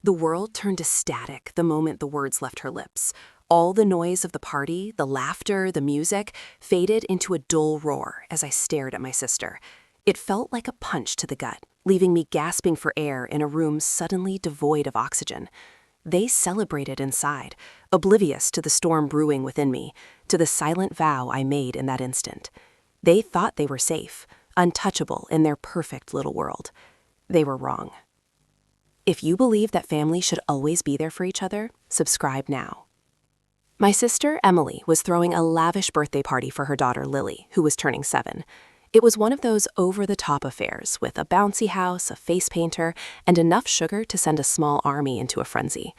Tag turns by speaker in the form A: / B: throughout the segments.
A: The world turned to static the moment the words left her lips. All the noise of the party, the laughter, the music, faded into a dull roar as I stared at my sister. It felt like a punch to the gut, leaving me gasping for air in a room suddenly devoid of oxygen. They celebrated inside, oblivious to the storm brewing within me, to the silent vow I made in that instant. They thought they were safe, untouchable in their perfect little world. They were wrong. If you believe that family should always be there for each other, subscribe now. My sister, Emily, was throwing a lavish birthday party for her daughter, Lily, who was turning 7. It was one of those over-the-top affairs with a bouncy house, a face painter, and enough sugar to send a small army into a frenzy.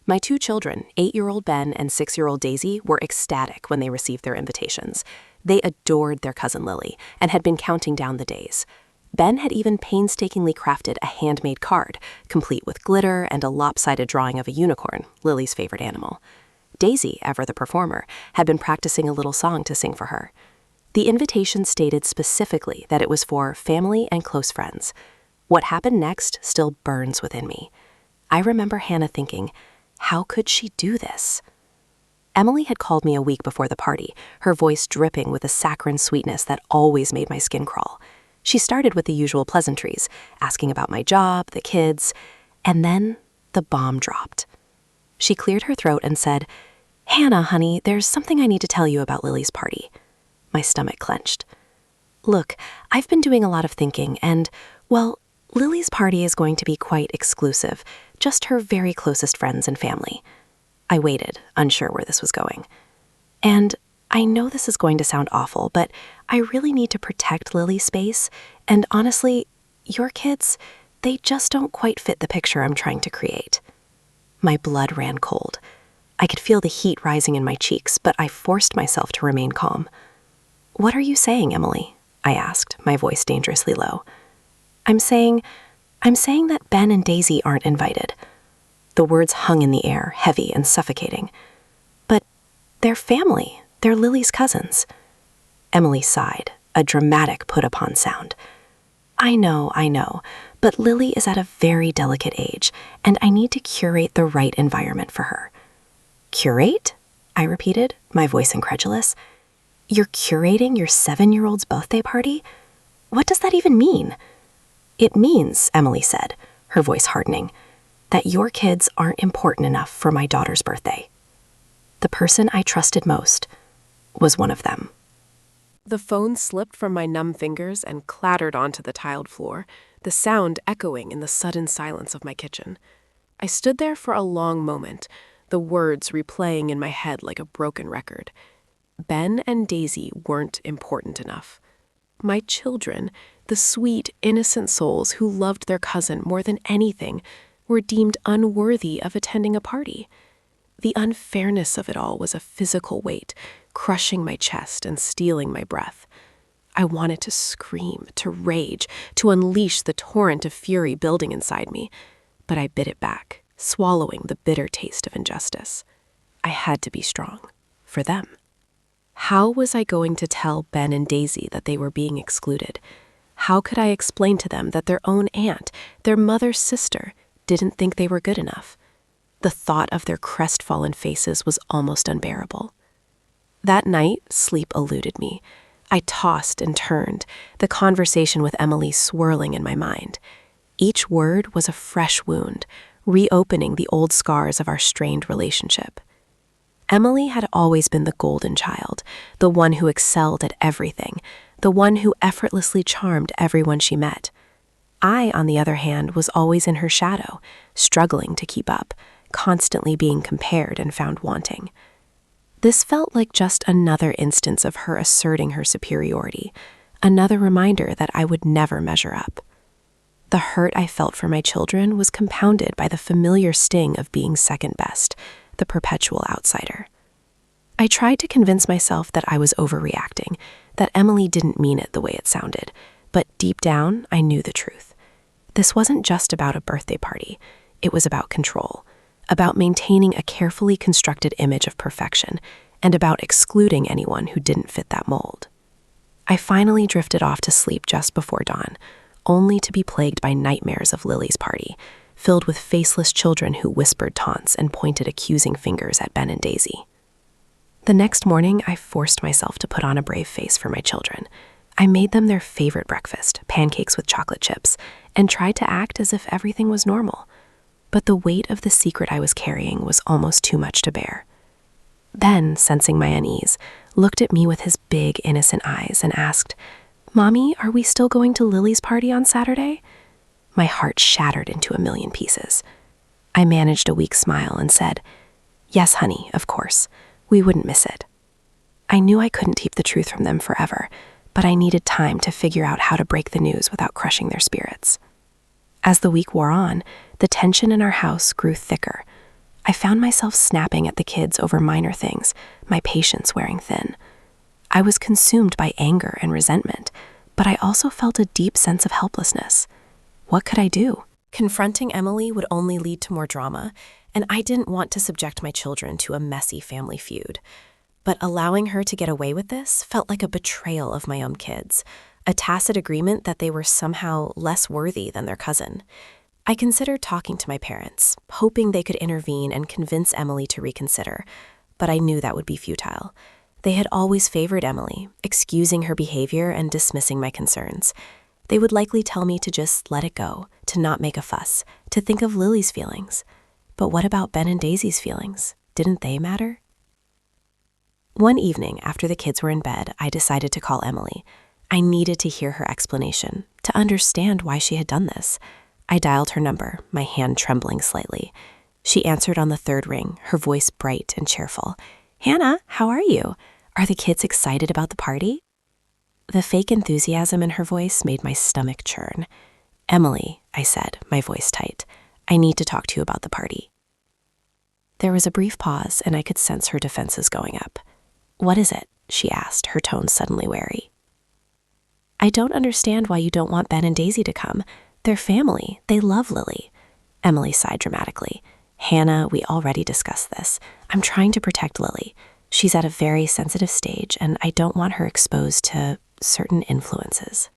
A: My 2 children, 8-year-old Ben and 6-year-old Daisy, were ecstatic when they received their invitations. They adored their cousin Lily and had been counting down the days. Ben had even painstakingly crafted a handmade card, complete with glitter and a lopsided drawing of a unicorn, Lily's favorite animal. Daisy, ever the performer, had been practicing a little song to sing for her. The invitation stated specifically that it was for family and close friends. What happened next still burns within me. I remember Hannah thinking, how could she do this? Emily had called me a week before the party, her voice dripping with a saccharine sweetness that always made my skin crawl. She started with the usual pleasantries, asking about my job, the kids, and then the bomb dropped. She cleared her throat and said, "Hannah, honey, there's something I need to tell you about Lily's party." My stomach clenched. "Look, I've been doing a lot of thinking and, well, Lily's party is going to be quite exclusive, just her very closest friends and family." I waited, unsure where this was going. "And I know this is going to sound awful, but I really need to protect Lily's space, and honestly, your kids, they just don't quite fit the picture I'm trying to create." My blood ran cold. I could feel the heat rising in my cheeks, but I forced myself to remain calm. "What are you saying, Emily?" I asked, my voice dangerously low. I'm saying that Ben and Daisy aren't invited." The words hung in the air, heavy and suffocating. "But they're family. They're Lily's cousins." Emily sighed, a dramatic put-upon sound. I know, but Lily is at a very delicate age, and I need to curate the right environment for her." "Curate?" I repeated, my voice incredulous. "You're curating your 7-year-old's birthday party? What does that even mean?" "It means," Emily said, her voice hardening, "that your kids aren't important enough for my daughter's birthday. The person I trusted most was one of them."
B: The phone slipped from my numb fingers and clattered onto the tiled floor, the sound echoing in the sudden silence of my kitchen. I stood there for a long moment, the words replaying in my head like a broken record. Ben and Daisy weren't important enough. My children, the sweet, innocent souls who loved their cousin more than anything, were deemed unworthy of attending a party. The unfairness of it all was a physical weight, crushing my chest and stealing my breath. I wanted to scream, to rage, to unleash the torrent of fury building inside me, but I bit it back, swallowing the bitter taste of injustice. I had to be strong, for them. How was I going to tell Ben and Daisy that they were being excluded? How could I explain to them that their own aunt, their mother's sister, didn't think they were good enough? The thought of their crestfallen faces was almost unbearable. That night, sleep eluded me. I tossed and turned, the conversation with Emily swirling in my mind. Each word was a fresh wound, reopening the old scars of our strained relationship. Emily had always been the golden child, the one who excelled at everything, the one who effortlessly charmed everyone she met. I, on the other hand, was always in her shadow, struggling to keep up, constantly being compared and found wanting. This felt like just another instance of her asserting her superiority, another reminder that I would never measure up. The hurt I felt for my children was compounded by the familiar sting of being second best, the perpetual outsider. I tried to convince myself that I was overreacting, that Emily didn't mean it the way it sounded, but deep down, I knew the truth. This wasn't just about a birthday party. It was about control, about maintaining a carefully constructed image of perfection, and about excluding anyone who didn't fit that mold. I finally drifted off to sleep just before dawn, only to be plagued by nightmares of Lily's party,
A: filled with faceless children who whispered taunts and pointed accusing fingers at Ben and Daisy. The next morning, I forced myself to put on a brave face for my children. I made them their favorite breakfast, pancakes with chocolate chips, and tried to act as if everything was normal. But the weight of the secret I was carrying was almost too much to bear. Ben, sensing my unease, looked at me with his big, innocent eyes and asked, "Mommy, are we still going to Lily's party on Saturday?" My heart shattered into a million pieces. I managed a weak smile and said, "Yes, honey, of course. We wouldn't miss it." I knew I couldn't keep the truth from them forever, but I needed time to figure out how to break the news without crushing their spirits. As the week wore on, the tension in our house grew thicker. I found myself snapping at the kids over minor things, my patience wearing thin. I was consumed by anger and resentment, but I also felt a deep sense of helplessness. What could I do? Confronting Emily would only lead to more drama, and I didn't want to subject my children to a messy family feud. But allowing her to get away with this felt like a betrayal of my own kids, a tacit agreement that they were somehow less worthy than their cousin. I considered talking to my parents, hoping they could intervene and convince Emily to reconsider, but I knew that would be futile. They had always favored Emily, excusing her behavior and dismissing my concerns. They would likely tell me to just let it go, to not make a fuss, to think of Lily's feelings. But what about Ben and Daisy's feelings? Didn't they matter? One evening, after the kids were in bed, I decided to call Emily. I needed to hear her explanation, to understand why she had done this. I dialed her number, my hand trembling slightly. She answered on the third ring, her voice bright and cheerful. "Hannah, how are you? Are the kids excited about the party?" The fake enthusiasm in her voice made my stomach churn. "Emily," I said, my voice tight, "I need to talk to you about the party." There was a brief pause, and I could sense her defenses going up. "What is it?" she asked, her tone suddenly wary. "I don't understand why you don't want Ben and Daisy to come. They're family. They love Lily." Emily sighed dramatically. "Hannah, we already discussed this. I'm trying to protect Lily. She's at a very sensitive stage, and I don't want her exposed to certain influences."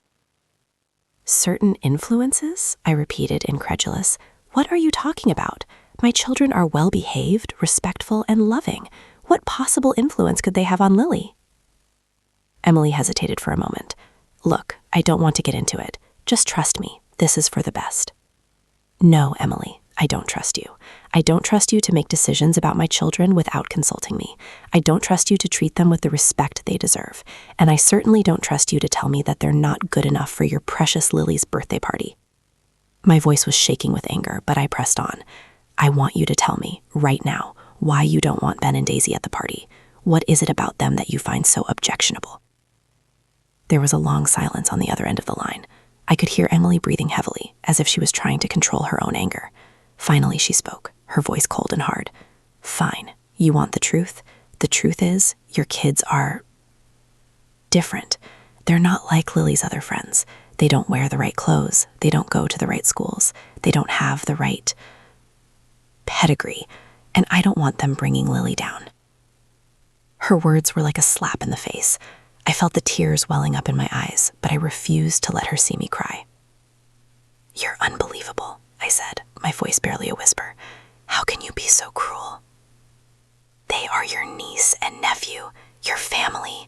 A: "Certain influences?" I repeated, incredulous. "What are you talking about? My children are well-behaved, respectful, and loving. What possible influence could they have on Lily?" Emily hesitated for a moment. "Look, I don't want to get into it. Just trust me. This is for the best." "No, Emily, I don't trust you. I don't trust you to make decisions about my children without consulting me. I don't trust you to treat them with the respect they deserve. And I certainly don't trust you to tell me that they're not good enough for your precious Lily's birthday party." My voice was shaking with anger, but I pressed on. "I want you to tell me, right now, why you don't want Ben and Daisy at the party. What is it about them that you find so objectionable?" There was a long silence on the other end of the line. I could hear Emily breathing heavily, as if she was trying to control her own anger. Finally, she spoke, her voice cold and hard. "Fine. You want the truth? The truth is, your kids are different. They're not like Lily's other friends. They don't wear the right clothes. They don't go to the right schools. They don't have the right pedigree. And I don't want them bringing Lily down." Her words were like a slap in the face. I felt the tears welling up in my eyes, but I refused to let her see me cry. "You're unbelievable," I said, my voice barely a whisper. "How can you be so cruel? They are your niece and nephew, your family.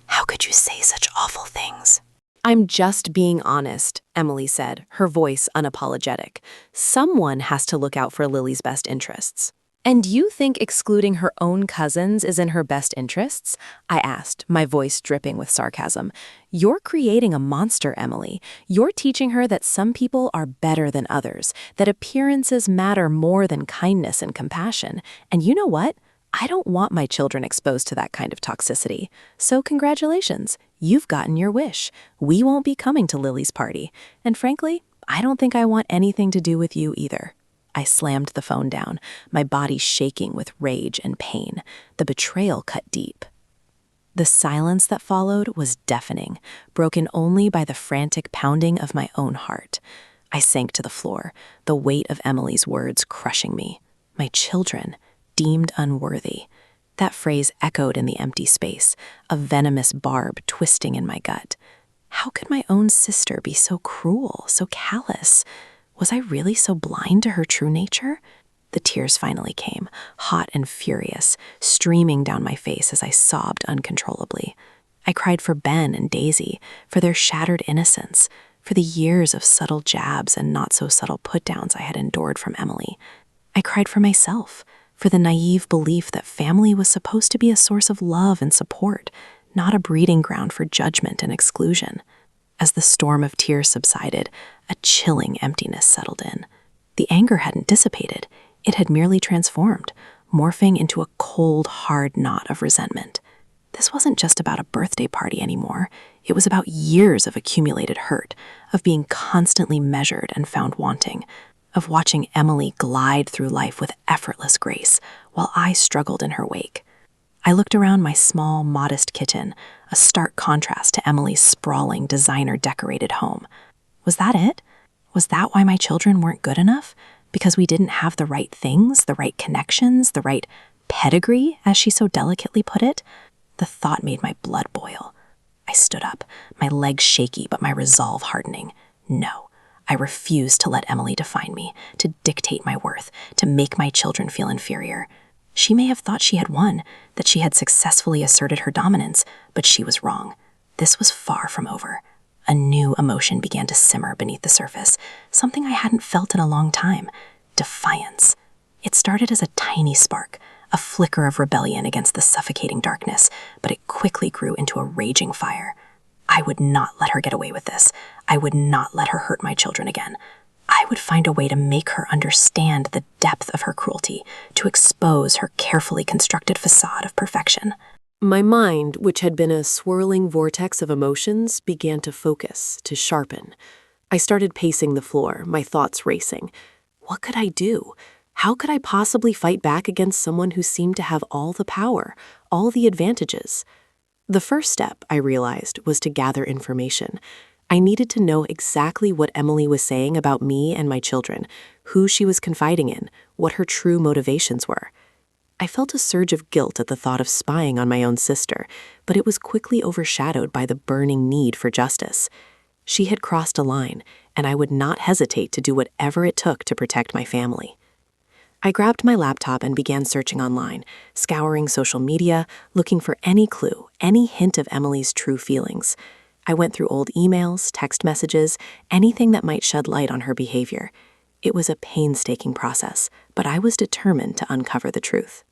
A: How could you say such awful things?" "I'm just being honest," Emily said, her voice unapologetic. "Someone has to look out for Lily's best interests." "And you think excluding her own cousins is in her best interests?" I asked, my voice dripping with sarcasm. "You're creating a monster, Emily. You're teaching her that some people are better than others, that appearances matter more than kindness and compassion. And you know what? I don't want my children exposed to that kind of toxicity. So congratulations, you've gotten your wish. We won't be coming to Lily's party. And frankly, I don't think I want anything to do with you either." I slammed the phone down, my body shaking with rage and pain. The betrayal cut deep. The silence that followed was deafening, broken only by the frantic pounding of my own heart. I sank to the floor, the weight of Emily's words crushing me. My children, deemed unworthy. That phrase echoed in the empty space, a venomous barb twisting in my gut. How could my own sister be so cruel, so callous? Was I really so blind to her true nature? The tears finally came, hot and furious, streaming down my face as I sobbed uncontrollably. I cried for Ben and Daisy, for their shattered innocence, for the years of subtle jabs and not-so-subtle put-downs I had endured from Emily. I cried for myself, for the naive belief that family was supposed to be a source of love and support, not a breeding ground for judgment and exclusion. As the storm of tears subsided, a chilling emptiness settled in. The anger hadn't dissipated. It had merely transformed, morphing into a cold, hard knot of resentment. This wasn't just about a birthday party anymore. It was about years of accumulated hurt, of being constantly measured and found wanting, of watching Emily glide through life with effortless grace, while I struggled in her wake. I looked around my small, modest kitchen, a stark contrast to Emily's sprawling, designer-decorated home. Was that it? Was that why my children weren't good enough? Because we didn't have the right things, the right connections, the right pedigree, as she so delicately put it? The thought made my blood boil. I stood up, my legs shaky but my resolve hardening. No, I refused to let Emily define me, to dictate my worth, to make my children feel inferior. She may have thought she had won, that she had successfully asserted her dominance, but she was wrong. This was far from over. A new emotion began to simmer beneath the surface, something I hadn't felt in a long time: defiance. It started as a tiny spark, a flicker of rebellion against the suffocating darkness, but it quickly grew into a raging fire. I would not let her get away with this. I would not let her hurt my children again. I would find a way to make her understand the depth of her cruelty, to expose her carefully constructed facade of perfection.
B: My mind, which had been a swirling vortex of emotions, began to focus, to sharpen. I started pacing the floor, my thoughts racing. What could I do? How could I possibly fight back against someone who seemed to have all the power, all the advantages? The first step, I realized, was to gather information. I needed to know exactly what Emily was saying about me and my children, who she was confiding in, what her true motivations were. I felt a surge of guilt at the thought of spying on my own sister, but it was quickly overshadowed by the burning need for justice. She had crossed a line, and I would not hesitate to do whatever it took to protect my family. I grabbed my laptop and began searching online, scouring social media, looking for any clue, any hint of Emily's true feelings. I went through old emails, text messages, anything that might shed light on her behavior. It was a painstaking process, but I was determined to uncover the truth.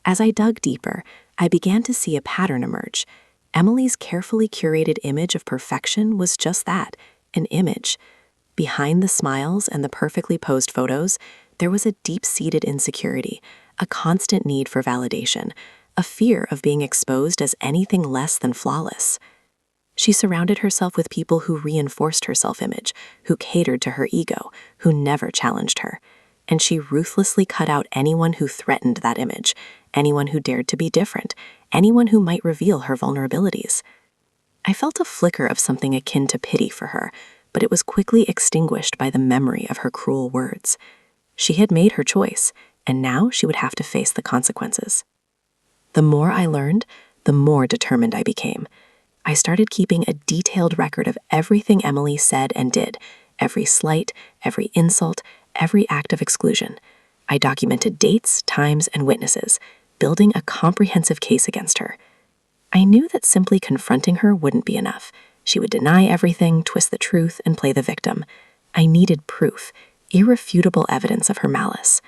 B: As I dug deeper, I began to see a pattern emerge. Emily's carefully curated image of perfection was just that, an image. Behind the smiles and the perfectly posed photos, there was a deep-seated insecurity, a constant need for validation, a fear of being exposed as anything less than flawless. She surrounded herself with people who reinforced her self-image, who catered to her ego, who never challenged her. And she ruthlessly cut out anyone who threatened that image, anyone who dared to be different, anyone who might reveal her vulnerabilities. I felt a flicker of something akin to pity for her, but it was quickly extinguished by the memory of her cruel words. She had made her choice, and now she would have to face the consequences. The more I learned, the more determined I became. I started keeping a detailed record of everything Emily said and did, every slight, every insult, every act of exclusion. I documented dates, times, and witnesses, building a comprehensive case against her. I knew that simply confronting her wouldn't be enough. She would deny everything, twist the truth, and play the victim. I needed proof, irrefutable evidence of her malice.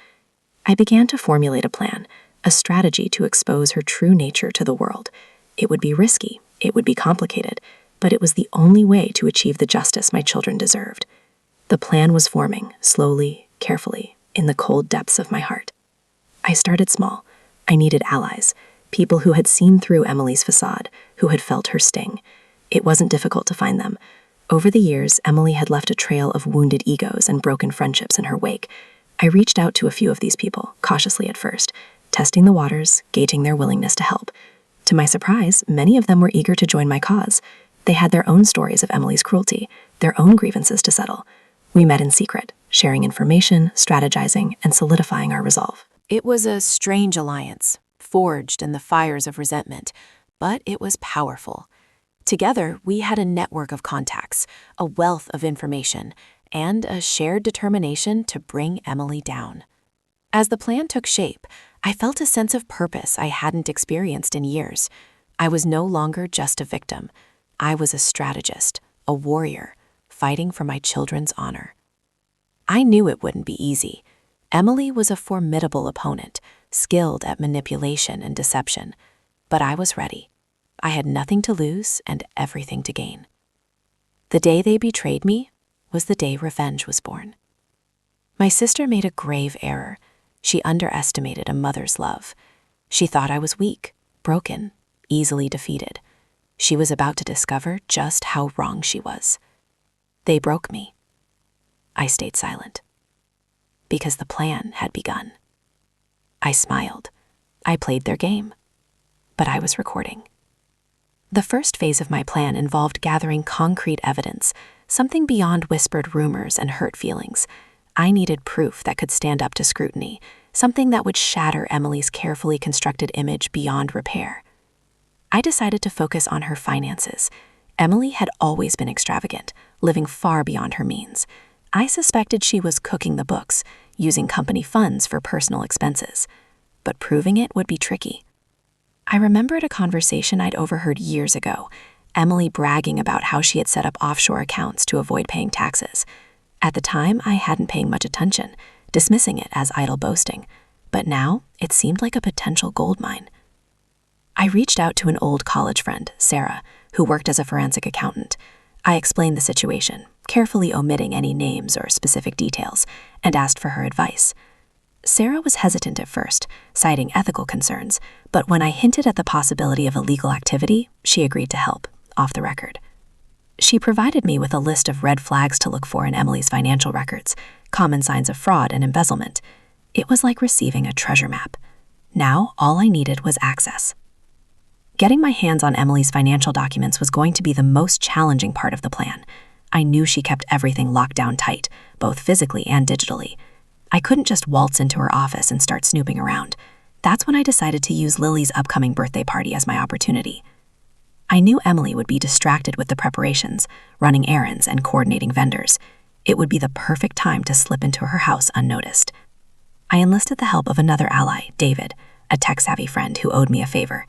B: I began to formulate a plan, a strategy to expose her true nature to the world. It would be risky, it would be complicated, but it was the only way to achieve the justice my children deserved. The plan was forming, slowly, carefully, in the cold depths of my heart. I started small. I needed allies, people who had seen through Emily's facade, who had felt her sting. It wasn't difficult to find them. Over the years, Emily had left a trail of wounded egos and broken friendships in her wake. I reached out to a few of these people, cautiously at first, testing the waters, gauging their willingness to help. To my surprise, many of them were eager to join my cause. They had their own stories of Emily's cruelty, their own grievances to settle. We met in secret, sharing information, strategizing, and solidifying our resolve.
C: It was a strange alliance, forged in the fires of resentment, but it was powerful. Together, we had a network of contacts, a wealth of information, and a shared determination to bring Emily down. As the plan took shape, I felt a sense of purpose I hadn't experienced in years. I was no longer just a victim. I was a strategist, a warrior, fighting for my children's honor. I knew it wouldn't be easy. Emily was a formidable opponent, skilled at manipulation and deception. But I was ready. I had nothing to lose and everything to gain. The day they betrayed me was the day revenge was born. My sister made a grave error. She underestimated a mother's love. She thought I was weak, broken, easily defeated. She was about to discover just how wrong she was. They broke me. I stayed silent. Because the plan had begun. I smiled. I played their game. But I was recording. The first phase of my plan involved gathering concrete evidence, something beyond whispered rumors and hurt feelings. I needed proof that could stand up to scrutiny, something that would shatter Emily's carefully constructed image beyond repair. I decided to focus on her finances. Emily had always been extravagant, living far beyond her means. I suspected she was cooking the books, using company funds for personal expenses. But proving it would be tricky. I remembered a conversation I'd overheard years ago, Emily bragging about how she had set up offshore accounts to avoid paying taxes. At the time, I hadn't paid much attention, dismissing it as idle boasting, but now it seemed like a potential goldmine. I reached out to an old college friend, Sarah, who worked as a forensic accountant. I explained the situation, carefully omitting any names or specific details, and asked for her advice. Sarah was hesitant at first, citing ethical concerns, but when I hinted at the possibility of illegal activity, she agreed to help, off the record. She provided me with a list of red flags to look for in Emily's financial records, common signs of fraud and embezzlement. It was like receiving a treasure map. Now, all I needed was access. Getting my hands on Emily's financial documents was going to be the most challenging part of the plan. I knew she kept everything locked down tight, both physically and digitally. I couldn't just waltz into her office and start snooping around. That's when I decided to use Lily's upcoming birthday party as my opportunity. I knew Emily would be distracted with the preparations, running errands and coordinating vendors. It would be the perfect time to slip into her house unnoticed. I enlisted the help of another ally, David, a tech-savvy friend who owed me a favor.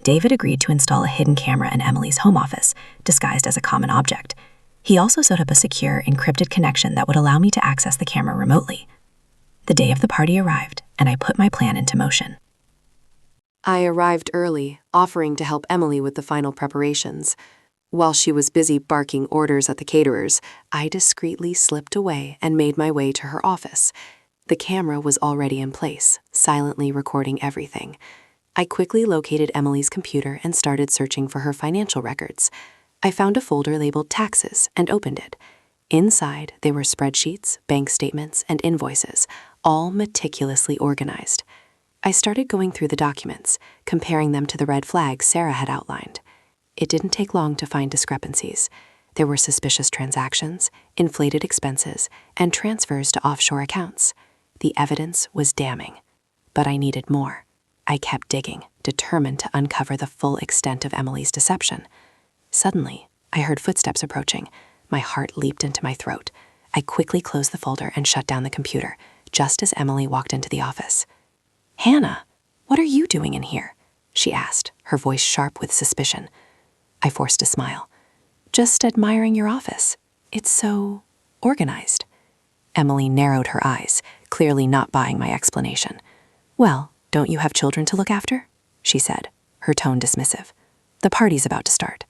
C: David agreed to install a hidden camera in Emily's home office, disguised as a common object. He also set up a secure, encrypted connection that would allow me to access the camera remotely. The day of the party arrived, and I put my plan into motion.
A: I arrived early, offering to help Emily with the final preparations. While she was busy barking orders at the caterers, I discreetly slipped away and made my way to her office. The camera was already in place, silently recording everything. I quickly located Emily's computer and started searching for her financial records. I found a folder labeled Taxes and opened it. Inside, there were spreadsheets, bank statements, and invoices, all meticulously organized. I started going through the documents, comparing them to the red flags Sarah had outlined. It didn't take long to find discrepancies. There were suspicious transactions, inflated expenses, and transfers to offshore accounts. The evidence was damning, but I needed more. I kept digging, determined to uncover the full extent of Emily's deception. Suddenly, I heard footsteps approaching. My heart leaped into my throat. I quickly closed the folder and shut down the computer, just as Emily walked into the office. "Hannah, what are you doing in here?" she asked, her voice sharp with suspicion. I forced a smile. "Just admiring your office. It's so organized." Emily narrowed her eyes, clearly not buying my explanation. "Well, don't you have children to look after?" she said, her tone dismissive. "The party's about to start."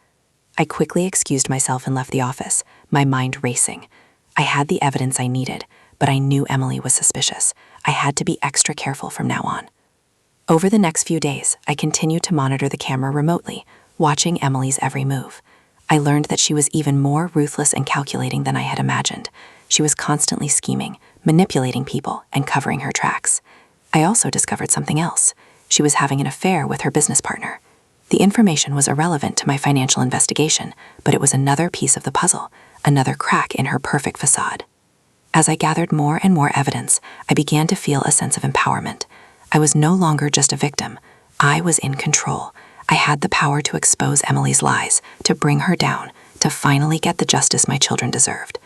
A: I quickly excused myself and left the office, my mind racing. I had the evidence I needed, but I knew Emily was suspicious. I had to be extra careful from now on. Over the next few days, I continued to monitor the camera remotely, watching Emily's every move. I learned that she was even more ruthless and calculating than I had imagined. She was constantly scheming, manipulating people, and covering her tracks. I also discovered something else. She was having an affair with her business partner. The information was irrelevant to my financial investigation, but it was another piece of the puzzle, another crack in her perfect facade. As I gathered more and more evidence, I began to feel a sense of empowerment. I was no longer just a victim. I was in control. I had the power to expose Emily's lies, to bring her down, to finally get the justice my children deserved.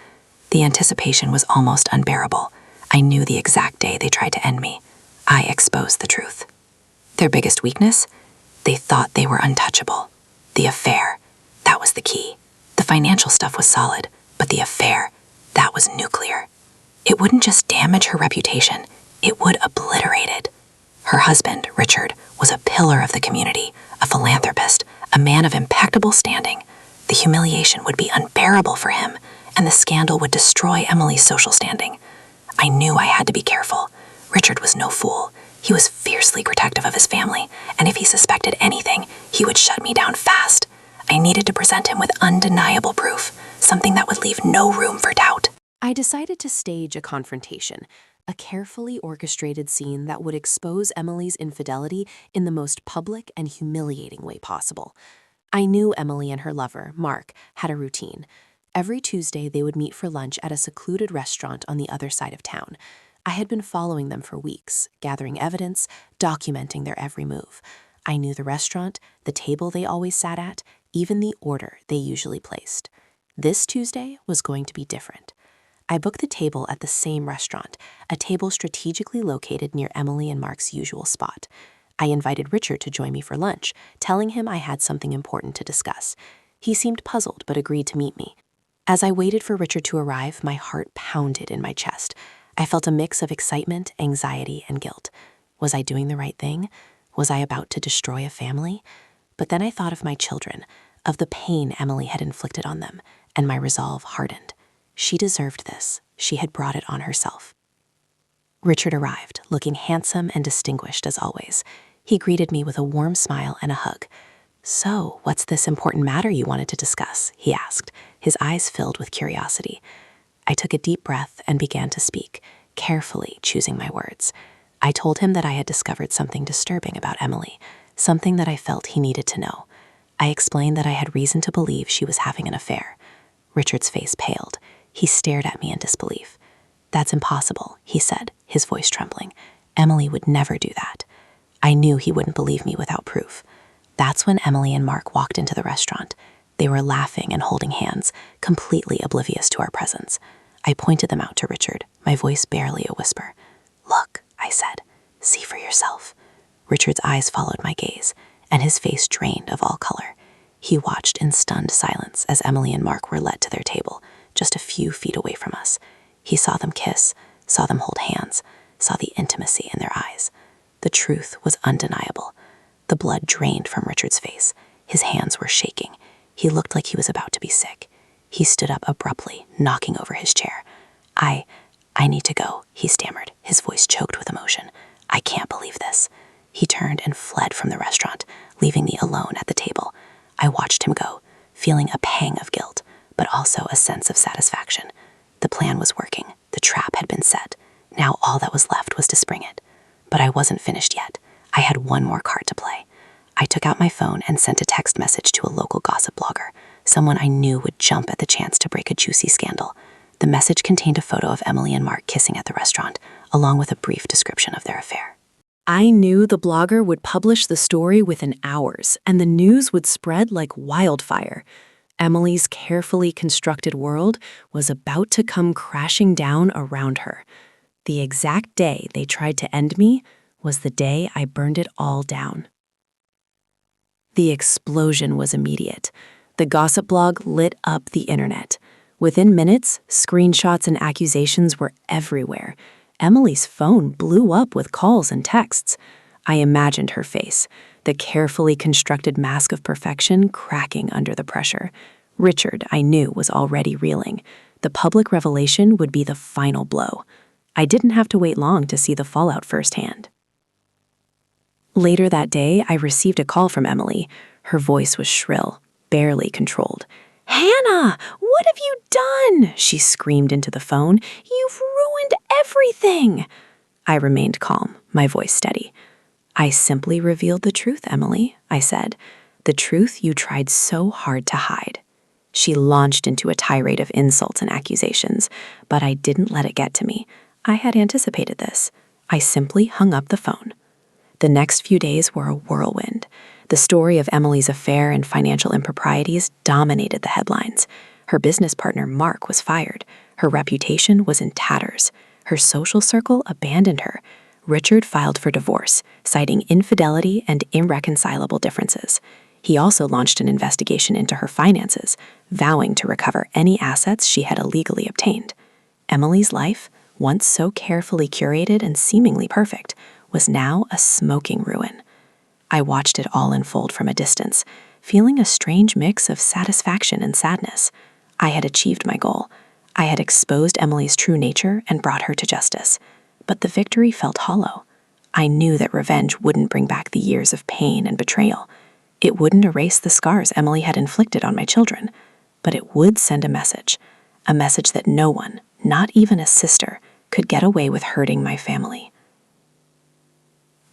C: The anticipation was almost unbearable. I knew the exact day they tried to end me. I exposed the truth. Their biggest weakness? They thought they were untouchable. The affair, that was the key. The financial stuff was solid, but the affair, that was nuclear. It wouldn't just damage her reputation, it would obliterate it. Her husband, Richard, was a pillar of the community, a philanthropist, a man of impeccable standing. The humiliation would be unbearable for him, and the scandal would destroy Emily's social standing. I knew I had to be careful. Richard was no fool. He was fiercely protective of his family, and if he suspected anything, he would shut me down fast. I needed to present him with undeniable proof, something that would leave no room for doubt.
A: I decided to stage a confrontation, a carefully orchestrated scene that would expose Emily's infidelity in the most public and humiliating way possible. I knew Emily and her lover, Mark, had a routine. Every Tuesday, they would meet for lunch at a secluded restaurant on the other side of town. I had been following them for weeks, gathering evidence, documenting their every move. I knew the restaurant, the table they always sat at, even the order they usually placed. This Tuesday was going to be different. I booked the table at the same restaurant, a table strategically located near Emily and Mark's usual spot. I invited Richard to join me for lunch, telling him I had something important to discuss. He seemed puzzled but agreed to meet me. As I waited for Richard to arrive, my heart pounded in my chest. I felt a mix of excitement, anxiety, and guilt. Was I doing the right thing? Was I about to destroy a family? But then I thought of my children, of the pain Emily had inflicted on them, and my resolve hardened. She deserved this. She had brought it on herself. Richard arrived, looking handsome and distinguished as always. He greeted me with a warm smile and a hug. "So, what's this important matter you wanted to discuss?" he asked, his eyes filled with curiosity. I took a deep breath and began to speak, carefully choosing my words. I told him that I had discovered something disturbing about Emily, something that I felt he needed to know. I explained that I had reason to believe she was having an affair. Richard's face paled. He stared at me in disbelief. "That's impossible," he said, his voice trembling. "Emily would never do that." I knew he wouldn't believe me without proof. That's when Emily and Mark walked into the restaurant. They were laughing and holding hands, completely oblivious to our presence. I pointed them out to Richard, my voice barely a whisper. "Look," I said, "see for yourself." Richard's eyes followed my gaze, and his face drained of all color. He watched in stunned silence as Emily and Mark were led to their table, just a few feet away from us. He saw them kiss, saw them hold hands, saw the intimacy in their eyes. The truth was undeniable. The blood drained from Richard's face. His hands were shaking. He looked like he was about to be sick. He stood up abruptly, knocking over his chair. I need to go," he stammered, his voice choked with emotion. "I can't believe this." He turned and fled from the restaurant, leaving me alone at the table. I watched him go, feeling a pang of guilt, but also a sense of satisfaction. The plan was working. The trap had been set. Now all that was left was to spring it. But I wasn't finished yet. I had one more card to play. I took out my phone and sent a text message to a local gossip blogger, someone I knew would jump at the chance to break a juicy scandal. The message contained a photo of Emily and Mark kissing at the restaurant, along with a brief description of their affair.
B: I knew the blogger would publish the story within hours, and the news would spread like wildfire. Emily's carefully constructed world was about to come crashing down around her. The exact day they tried to end me was the day I burned it all down. The explosion was immediate. The gossip blog lit up the internet. Within minutes, screenshots and accusations were everywhere. Emily's phone blew up with calls and texts. I imagined her face, the carefully constructed mask of perfection cracking under the pressure. Richard, I knew, was already reeling. The public revelation would be the final blow. I didn't have to wait long to see the fallout firsthand. Later that day, I received a call from Emily. Her voice was shrill, barely controlled. "Hannah, what have you done?" she screamed into the phone. "You've ruined everything." I remained calm, my voice steady. "I simply revealed the truth, Emily," I said. "The truth you tried so hard to hide." She launched into a tirade of insults and accusations, but I didn't let it get to me. I had anticipated this. I simply hung up the phone. The next few days were a whirlwind. The story of Emily's affair and financial improprieties dominated the headlines. Her business partner, Mark, was fired.
C: Her reputation was in tatters. Her social circle abandoned her. Richard filed for divorce, citing infidelity and irreconcilable differences. He also launched an investigation into her finances, vowing to recover any assets she had illegally obtained. Emily's life, once so carefully curated and seemingly perfect, was now a smoking ruin. I watched it all unfold from a distance, feeling a strange mix of satisfaction and sadness. I had achieved my goal. I had exposed Emily's true nature and brought her to justice. But the victory felt hollow. I knew that revenge wouldn't bring back the years of pain and betrayal. It wouldn't erase the scars Emily had inflicted on my children, but it would send a message that no one, not even a sister, could get away with hurting my family.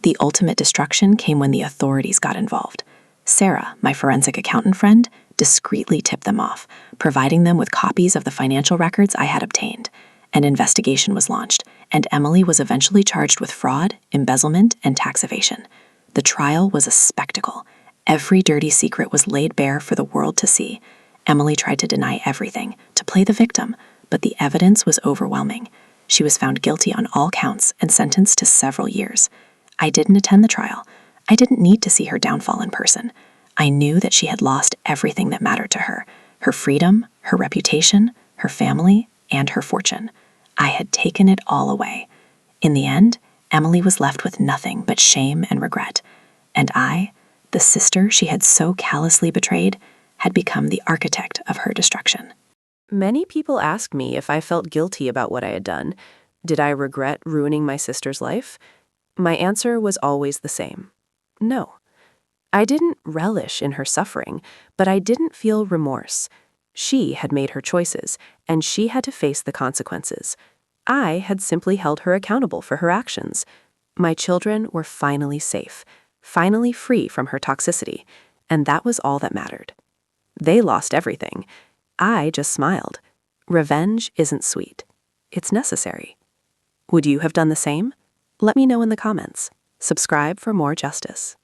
C: The ultimate destruction came when the authorities got involved. Sarah, my forensic accountant friend, discreetly tipped them off, providing them with copies of the financial records I had obtained. An investigation was launched, and Emily was eventually charged with fraud, embezzlement, and tax evasion. The trial was a spectacle. Every dirty secret was laid bare for the world to see. Emily tried to deny everything, to play the victim, but the evidence was overwhelming. She was found guilty on all counts and sentenced to several years. I didn't attend the trial. I didn't need to see her downfall in person. I knew that she had lost everything that mattered to her: her freedom, her reputation, her family, and her fortune. I had taken it all away. In the end, Emily was left with nothing but shame and regret. And I, the sister she had so callously betrayed, had become the architect of her destruction.
B: Many people ask me if I felt guilty about what I had done. Did I regret ruining my sister's life? My answer was always the same: no. I didn't relish in her suffering, but I didn't feel remorse. She had made her choices, and she had to face the consequences. I had simply held her accountable for her actions. My children were finally safe, finally free from her toxicity, and that was all that mattered. They lost everything. I just smiled. Revenge isn't sweet. It's necessary. Would you have done the same? Let me know in the comments. Subscribe for more justice.